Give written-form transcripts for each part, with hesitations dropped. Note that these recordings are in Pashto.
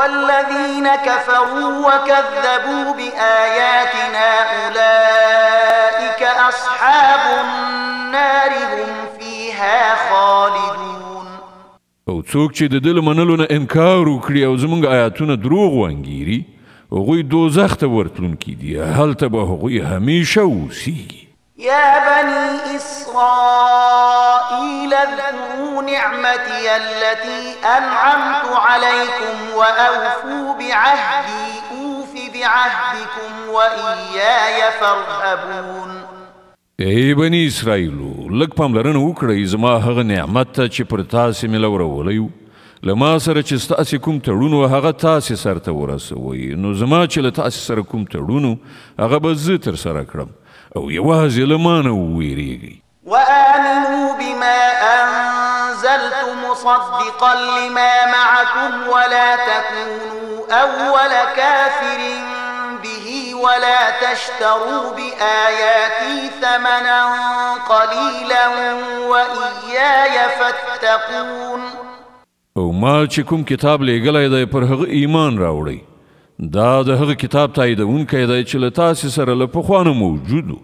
والذين كفروا وكذبوا بآياتنا أولئك أصحاب النار هم فيها خالدون. او څوک چې د دل منلو نه انکار وکړي او زموږ آیاتونه دروغ وانګیري هغوی دوزخ ته ورتلونکي دي، هلته به هغوی همیشه اوسیږي. يا بني إسرائيل اذكروا نعمتي التي أنعمت عليكم وأوفوا بعهدي أوف بعهدكم وإياي فارهبون. ای بني اسرائیلو لږ پاملرنه وکړئ زما هغه نعمت ته چې پر تاسې مې لورولی و، له ما سره چې ستاسې کوم تړون و هغه تاسې سرته ورسوئ، نو زما چې له تاسې سره کوم تړون و هغه به زه ترسره کړم او یوازې له ما نه وویریږئ. وآمنوا بما أنزلت مصدقا لما معكم ولا تكونوا أول كافر به ولا تشتروا بآياتي ثمنا قليلا وإياي فاتقون. او ما چې کوم کتاب لیږلی دی پر هغه ایمان راوړئ، دا د هغه کتاب تاییدونکی دی چې له تاسې سره له پخوا نه موجود و،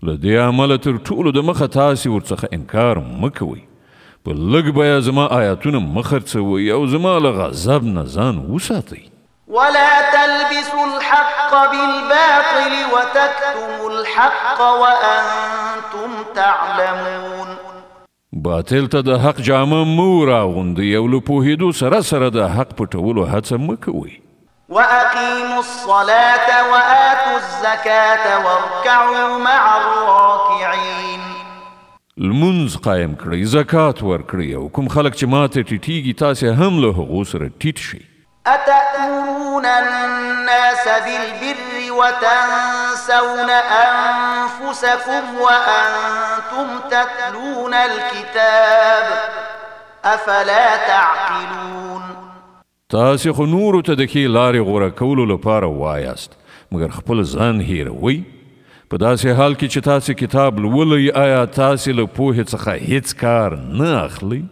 له دې عمله تر ټولو د مخه تاسې ورڅخه انکار مه کوئ، په لږ بیه زما آیاتونه مه خرڅوئ او زما له غضب نه ځان وساتئ. ولا تلبسوا الحق بالباطل وتكتموا الحق وأنتم تعلمون. باطل ته د حق جامه مه راغوندئ او له پوهېدو سره سره د حق پټولو هڅه مه کوئ. وأقيموا الصلاة وآتوا الزكاة واركعوا مع الراكعين. لمونځ قایم کړئ، زکات ورکړئ او کوم خلک چې ماته ټیټیږي تاسې هم له هغو سره ټیټ شئ. أتأمرون الناس بالبر وتنسون أنفسكم وأنتم تتلون الكتاب أفلا تعقلون. تاسې خو نورو ته د ښې لارې غوره کولو لپاره وایاست مګر خپل ځان هیروئ. په داسې حال کې چې تاسې کتاب لولئ آیا تاسې له پوهې څخه هیڅ کار نه اخلئ؟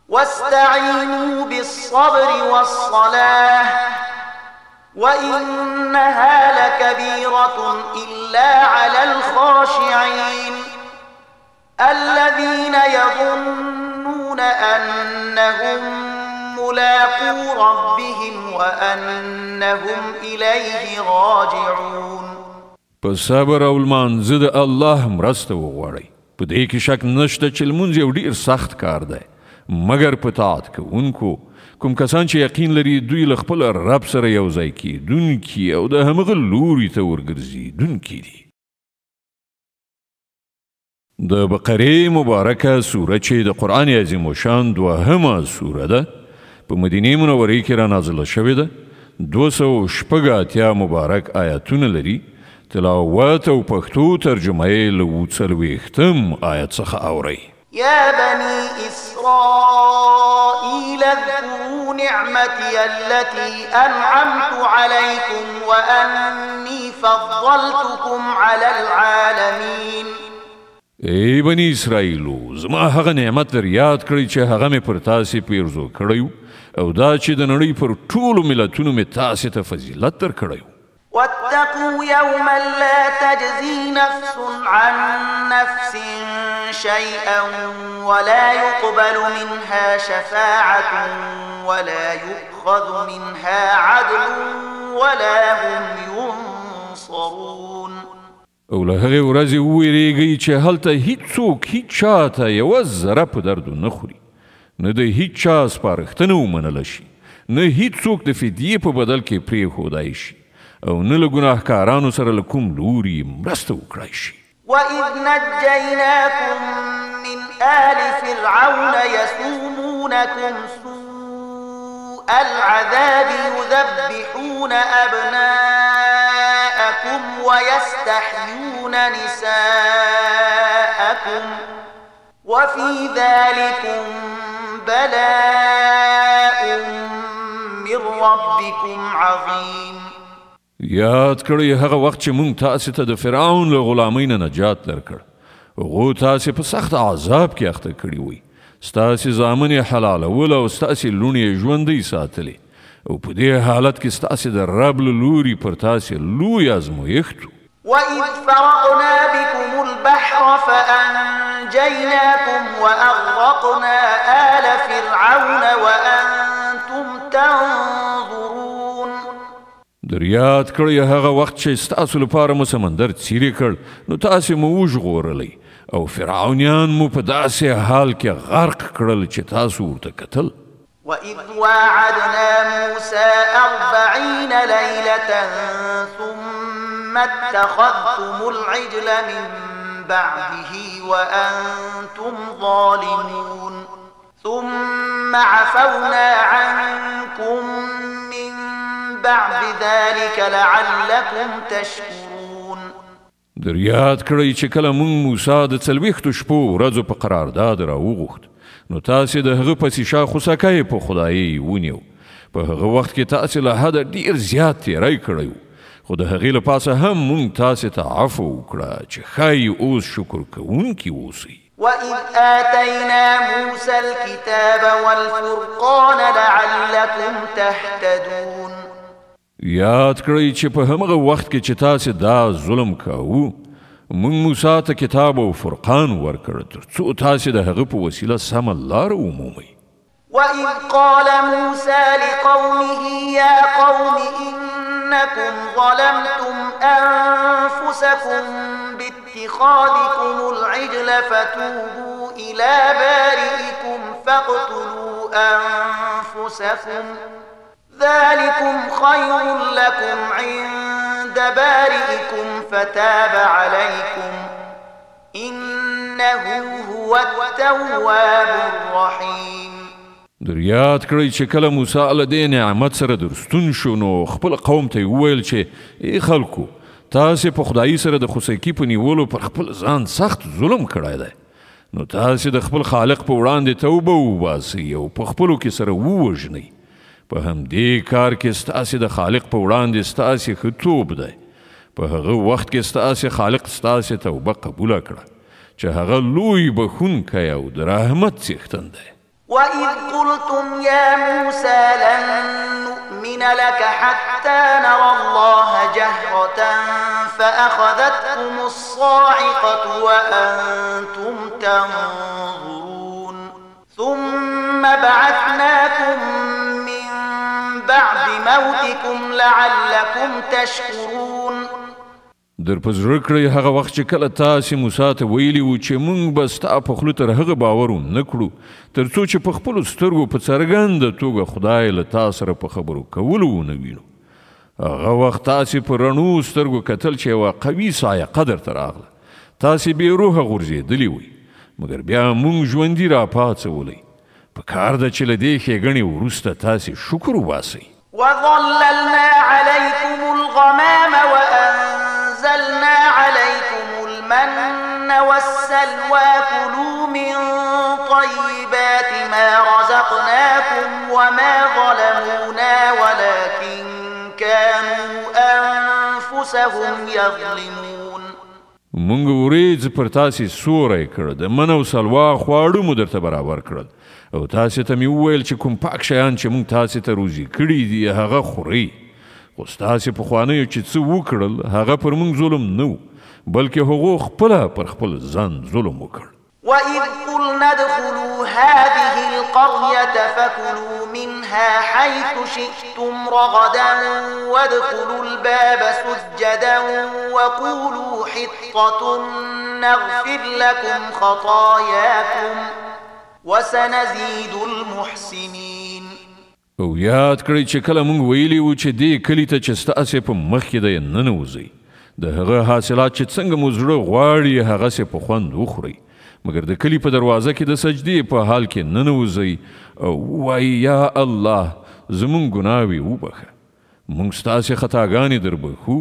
واستعينوا بالصبر والصلاة وإنها لكبيرة إلا على الخاشعين الذين يظنون أنهم ملاقو ربهم وأنهم إليه راجعون. په صبر او لمانځه د الله مرسته وغواړئ. په دې کې شک نشته چې لمونځ یو ډېر سخت کار دی، مګر په طاعت کوونکو کوم کسان چې یقین لري دوی له خپل رب سره یو ځای کیدونکي او د همغه لوري ته ورګرځېدونکي دي. د بقرې مبارکه سوره چې د قرآن عظیم الشان دوهمه سوره ده په مدینې منورې کې رانازله شوې ده. 286 مبارک آیاتونه لري. تلاوت او پښتو ترجمه یې له 40 آیت څخه اورئ. يا بني إسرائيل اذكروا نعمتي التي أنعمت عليكم وأني فضلتكم على العالمين. ای بني اسرائیلو زما هغه نعمت در یاد کړئ چې هغه مې پر تاسې پیرزو کړی او دا چې د نړۍ پر ټولو ملتونو مې تاسې ته فضیلت در کړی. واتقوا يوما لا تجزي نفس عن نفس شيئا ولا يقبل منها شفاعة ولا يؤخذ منها عدل ولا هم ينصرون. او له هغې ورځې وویرېږئ چې هلته هیڅوک هیڅ چا ته یوه ذره په دردو نه خوري، نه د هیڅ چا سپارښتنه ومنله شي، نه هیڅوک د فدیې په بدل کې پرېښودای شي او نه له ګناهکارانو سره له کوم لوري مرسته وکړای شي. وإذ نجيناكم من آل فرعون يسومونكم سوء العذاب يذبحون أبناءكم ويستحيون نساءكم وفي ذلكم بلاء من ربكم عظيم. یاد کړئ هغه وخت چې موږ تاسې ته د فرعون له غلامۍ نه نجات درکړ. هغو تاسې په سخت عذاب کې اخته کړي وئ. ستاسې زامن یې حلالول او ستاسې لوڼې یې ژوندۍ ساتلې او په دې حالت کې ستاسې د رب له لوري پر تاسې لوی ازمایښت وإذ فرقنا بكم البحر فأنجيناكم وأغرقنا آل فرعون وأنتم تنظرون یاد کړئ هغه وخت چې ستاسو لپاره مو سمندر څیرې کړ نو تاسې مو وژغورلی او فرعونیان مو په داسې حال کې غرق کړل چې تاسو ورته کتل وإذ واعدنا موسى 40 ليلة ثم اتخذتم العجل من بعده وأنتم ظالمون ثم عفونا عنكم من بعد ذلك لعلكم تشكرون یاد کړئ چې کله موږ موسی د 40 شپو ورځو په قرارداد راوغوښت نو تاسې د هغه پسې شا خوسکی په خدایي ونیو په هغه وخت کې تاسې له حده ډیر زیات تیری کړی خو د هغې له پاسه هم موږ تاسې ته عفو وکړه چې ښایي اوس شکر کوونکي اوسئ وإذ آتينا موسى الكتاب والفرقان لعلكم تهتدون یاد کړئ چې په همغه وخت کې چې تاسې دا ظلم کاوه موږ موسی ته کتاب او فرقان ورکړ تر څو تاسې د هغه په وسیله سمه لاره ومومئ وإذ قال موسى لقومه يا قوم إنكم ظلمتم أنفسكم باتخاذكم العجل فتوبوا إلى بارئكم فاقتلوا أنفسكم ذلكم خير لكم عند بارئكم فتاب عليكم إنه هو التواب الرحيم یاد کړئ چې کله موسی له دې نعمت سره درستون شو نو خپل قوم ته وویل چې ای خلکو تاسې په خدایي سره د خوسکی په نیولو پر خپل ځان سخت ظلم کړی دی نو تاسې د خپل خالق په وړاندې توبه وباسئ او په خپلو کې سره ووژنئ په همدې کار کې ستاسې د خالق په وړاندې ستاسې ښه توب دی په هغه وخت کې ستاسې خالق ستاسې توبه قبوله کړه چې هغه لوی بخښونکی او د رحمت څښتن دی وإذ قلتم يا موسى لن نؤمن لك حتى نرى الله جهرة فأخذتكم الصاعقة وأنتم تنظرون ثم بعثناكم من بعد موتكم لعلكم تشكرون در په زړه کړئ هغه وخت چې کله تاسې موسی ته ویلي وو چې موږ به ستا په خولو تر هغه باور ونه کړو تر څو چې په خپلو سترګو په څرګنده توګه خدای له تا سره په خبرو کولو ونه وینو هغه وخت تاسې په رڼو سترګو کتل چې یوه قوي سایقه درته راغله تاسې بې روحه غورځېدلي وئ مګر بیا موږ ژوندي راپاڅولی په کار ده چې له دې ښېګڼې وروسته تاسې شکر وباسئ وظللنا عليكم الغمام وأنزلنا عليكم المن والسلوى كلوا من طيبات ما رزقناكم وما ظلمونا ولكن كانوا أنفسهم يظلمون مونږ وریځ پر تاسې سوری کړ د من او سلوا خواړه مو درته برابر کړل او تاسې ته مې وویل چې کوم پاک شیان چې مونږ تاسې ته روزي کړي دي هغه خورئ خو ستاسې پخوانیو چې څه وکړل هغه پر مونږ ظلم نه و بلکې هغو خپله پر خپل ځان ظلم وکړ وإذ قلنا ادخلوا هذه القرية فكلوا منها حيث شئتم رغدا وادخلوا الباب سجدا وقولوا حطة نغفر لكم خطاياكم وسنزيد المحسنين او یاد کړئ چې کله موږ ویلي وو چې دې کلي ته چې ستاسې په مخ کې دی ننوځئ د هغه حاصلات چې څنګه مو زړه غواړي هغسې په خوند وخورئ مګر د کلي په دروازه کې د سجدې په حال کې ننوځئ او ووایي یا الله زموږ ګناوې وبخه موږ ستاسې خطاګانې در بخو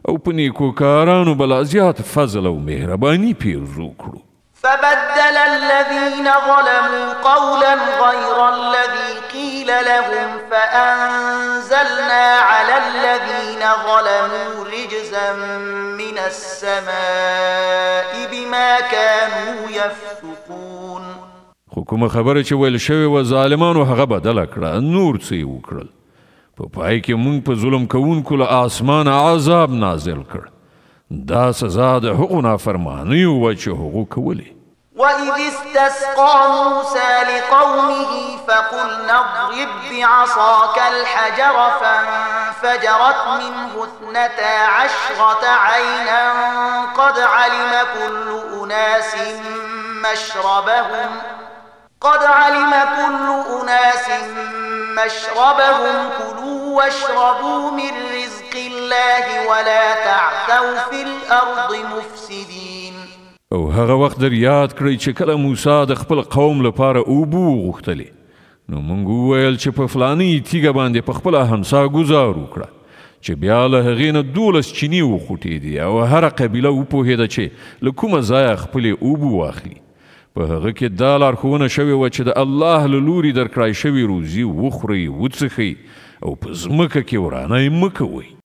او په نیکوکارانو به لا زیات فضل او مهرباني پیرزو کړو فبدل الذين ظلموا قولا غير الذي قيل لهم فأنزلنا على الذين ظلموا رجزا من السماء بما كانوا يفسقون خو کومه خبره چې ویل شوې وه ظالمانو هغه بدله کړه نور څه یې وکړل په پای کې موږ په ظلم کوونکو له آسمانه عذاب نازل کړ. دا سزا د هغو نافرمانیو وه چې هغو کولې. وإذ استسقى موسى لقومه فقلنا اضرب بعصاك الحجر فانفجرت منه 12 عينا قد علم كل أناس مشربهم كلوا واشربوا من رزق الله ولا تعثوا في الأرض مفسدين. او هغه وخت در یاد کړئ چې کله موسی د خپل قوم لپاره اوبه وغوښتلې نو موږ وویل چې په فلاني تیږه باندې په خپله همسا ګزار وکړه چې بیا له هغې نه 12 چینې وخوټېدې او هره قبیله وپوهېده چې له کومه ځایه خپلې اوبه واخلي. په هغه کې دا لارښوونه شوې وه چې د الله له لوري درکړای شوې روزي وخورئ وڅښئ او په ځمکه کې ورانی مه کوئ.